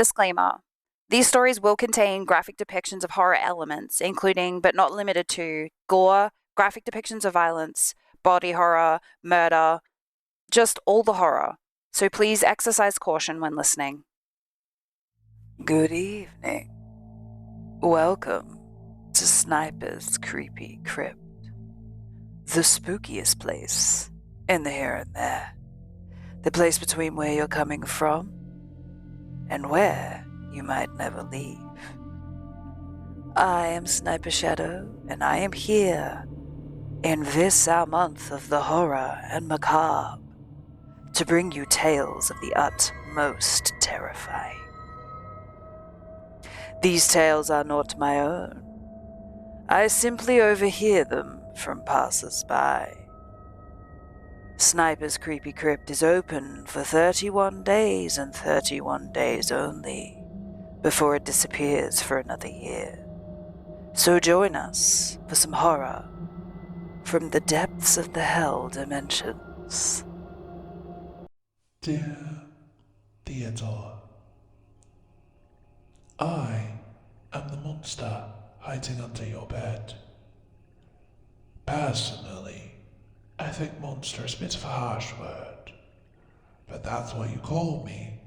Disclaimer. These stories will contain graphic depictions of horror elements, including, but not limited to, gore, graphic depictions of violence, body horror, murder, just all the horror. So please exercise caution when listening. Good evening. Welcome to Sniper's Creepy Crypt, the spookiest place in the here and there, the place between where you're coming from and where you might never leave. I am Sniper Shadow, and I am here in this our month of the horror and macabre to bring you tales of the utmost terrifying. These tales are not my own. I simply overhear them from passers-by. Sniper's Creepy Crypt is open for 31 days and 31 days only, before it disappears for another year. So join us for some horror from the depths of the hell dimensions. Dear Theodore, I am the monster hiding under your bed. Personally, I think monster is a bit of a harsh word, but that's what you call me,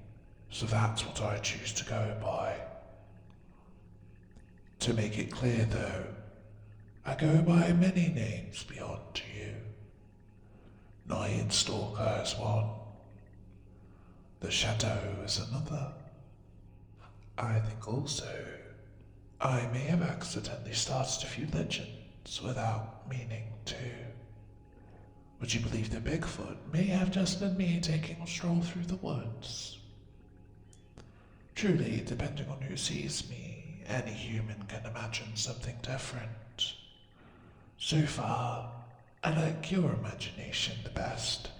so that's what I choose to go by. To make it clear though, I go by many names beyond you. Night Stalker is one. The Shadow is another. I think also I may have accidentally started a few legends without meaning to. Would you believe that Bigfoot may have just been me taking a stroll through the woods? Truly, depending on who sees me, any human can imagine something different. So far, I like your imagination the best.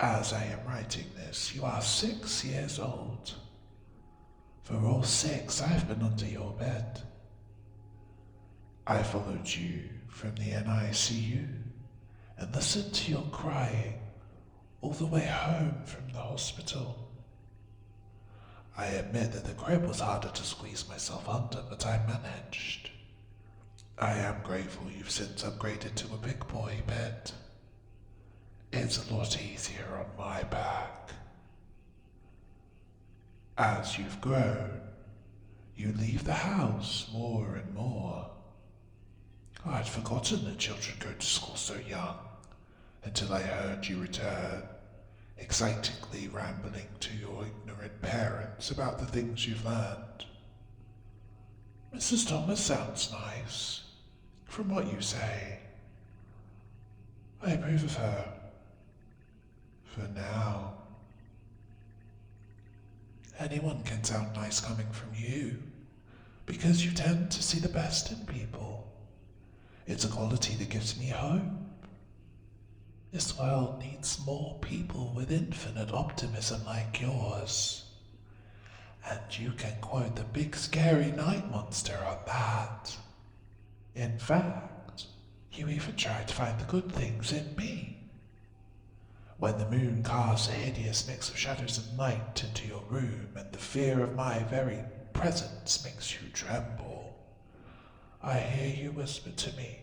As I am writing this, you are 6 years old. For all 6, I've been under your bed. I followed you from the NICU and listened to your crying all the way home from the hospital. I admit that the crib was harder to squeeze myself under, but I managed. I am grateful you've since upgraded to a big boy bed. It's a lot easier on my back. As you've grown, you leave the house more and more. I'd forgotten that children go to school so young, until I heard you return, excitedly rambling to your ignorant parents about the things you've learned. Mrs. Thomas sounds nice, from what you say. I approve of her. For now. Anyone can sound nice coming from you, because you tend to see the best in people. It's a quality that gives me hope. This world needs more people with infinite optimism like yours. And you can quote the big scary night monster on that. In fact, you even tried to find the good things in me. When the moon casts a hideous mix of shadows and light into your room, and the fear of my very presence makes you tremble, I hear you whisper to me,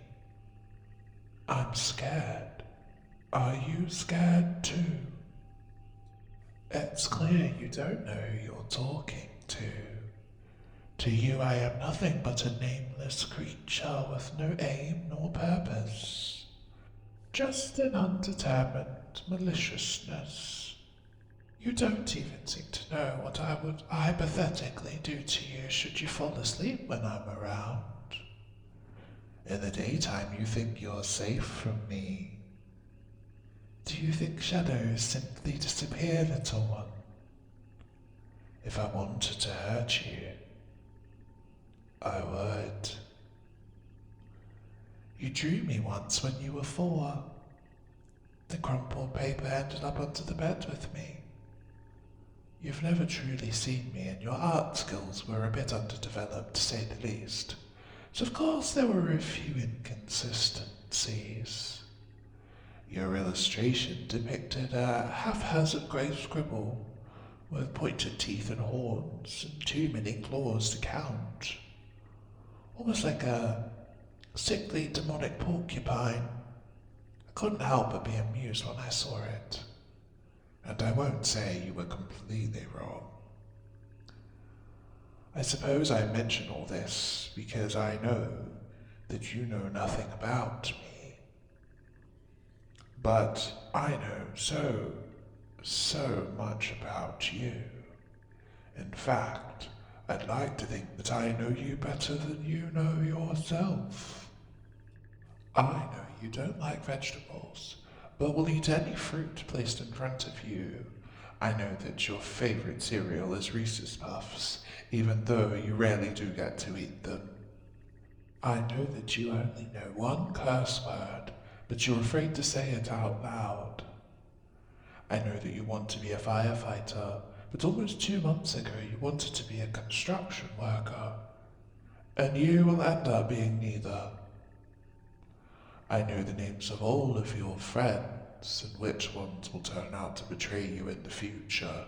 "I'm scared. Are you scared too?" It's clear you don't know who you're talking to. To you I am nothing but a nameless creature with no aim nor purpose. Just an undetermined maliciousness. You don't even seem to know what I would hypothetically do to you should you fall asleep when I'm around. In the daytime you think you're safe from me. Do you think shadows simply disappear, little one? If I wanted to hurt you, I would. You drew me once when you were 4. The crumpled paper ended up under the bed with me. You've never truly seen me, and your art skills were a bit underdeveloped, to say the least. So of course there were a few inconsistencies. Your illustration depicted a haphazard grey scribble with pointed teeth and horns and too many claws to count. Almost like a sickly demonic porcupine. I couldn't help but be amused when I saw it. And I won't say you were completely wrong. I suppose I mention all this because I know that you know nothing about me. But I know so much about you. In fact, I'd like to think that I know you better than you know yourself. I know you don't like vegetables, but will eat any fruit placed in front of you. I know that your favorite cereal is Reese's Puffs, even though you rarely do get to eat them. I know that you only know one curse word, but you're afraid to say it out loud. I know that you want to be a firefighter, but almost 2 months ago you wanted to be a construction worker, and you will end up being neither. I know the names of all of your friends and which ones will turn out to betray you in the future.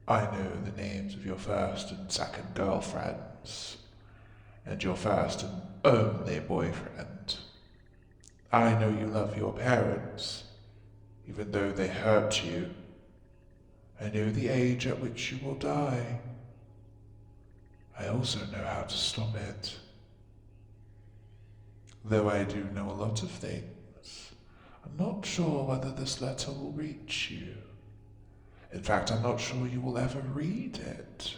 I know the names of your first and second girlfriends, and your first and only boyfriend. I know you love your parents, even though they hurt you. I know the age at which you will die. I also know how to stop it. Though I do know a lot of things, I'm not sure whether this letter will reach you. In fact, I'm not sure you will ever read it.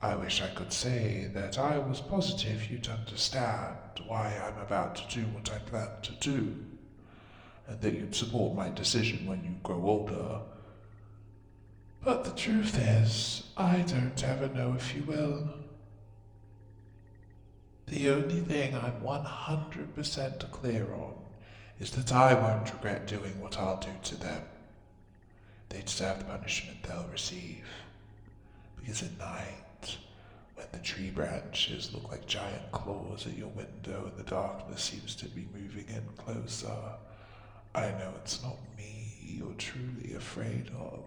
I wish I could say that I was positive you'd understand why I'm about to do what I plan to do, and that you'd support my decision when you grow older. But the truth is, I don't ever know if you will. The only thing I'm 100% clear on is that I won't regret doing what I'll do to them. They deserve the punishment they'll receive. Because at night, when the tree branches look like giant claws at your window and the darkness seems to be moving in closer, I know it's not me you're truly afraid of.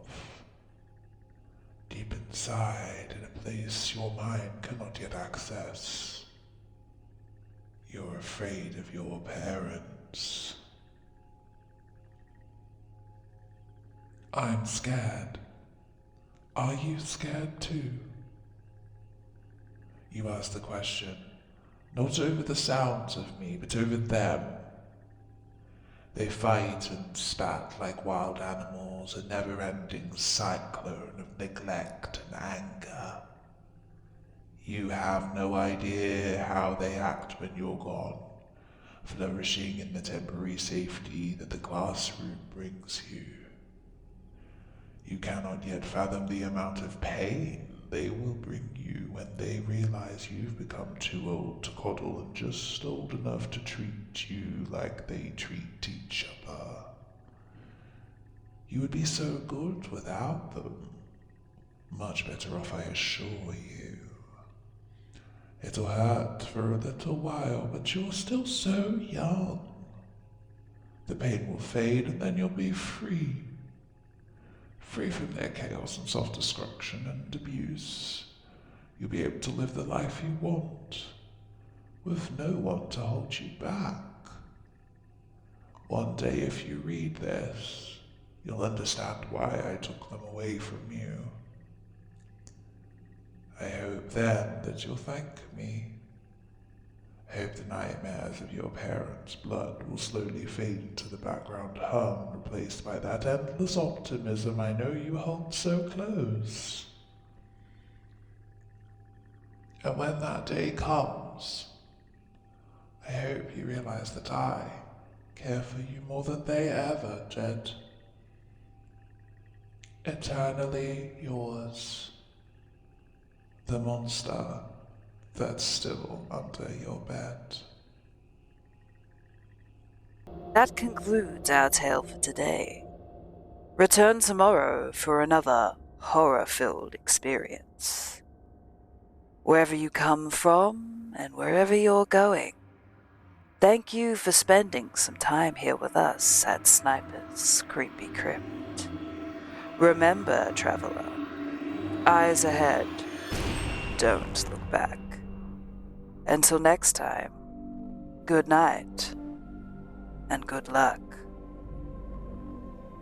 Deep inside, in a place your mind cannot yet access, you're afraid of your parents. I'm scared. Are you scared too? You ask the question, not over the sounds of me, but over them. They fight and spat like wild animals, a never-ending cyclone of neglect and anger. You have no idea how they act when you're gone, flourishing in the temporary safety that the classroom brings you. You cannot yet fathom the amount of pain they will bring you when they realize you've become too old to coddle and just old enough to treat you like they treat each other. You would be so good without them. Much better off, I assure you. It'll hurt for a little while, but you're still so young. The pain will fade and then you'll be free. Free from their chaos and self-destruction and abuse. You'll be able to live the life you want, with no one to hold you back. One day, if you read this, you'll understand why I took them away from you. I hope then that you'll thank me. I hope the nightmares of your parents' blood will slowly fade into the background hum, replaced by that endless optimism I know you hold so close. And when that day comes, I hope you realize that I care for you more than they ever did. Eternally yours, the monster that's still under your bed. That concludes our tale for today. Return tomorrow for another horror-filled experience. Wherever you come from and wherever you're going, Thank you for spending some time here with us at Sniper's Creepy Crypt. Remember, traveler, eyes ahead, don't look back. Until next time, good night and good luck.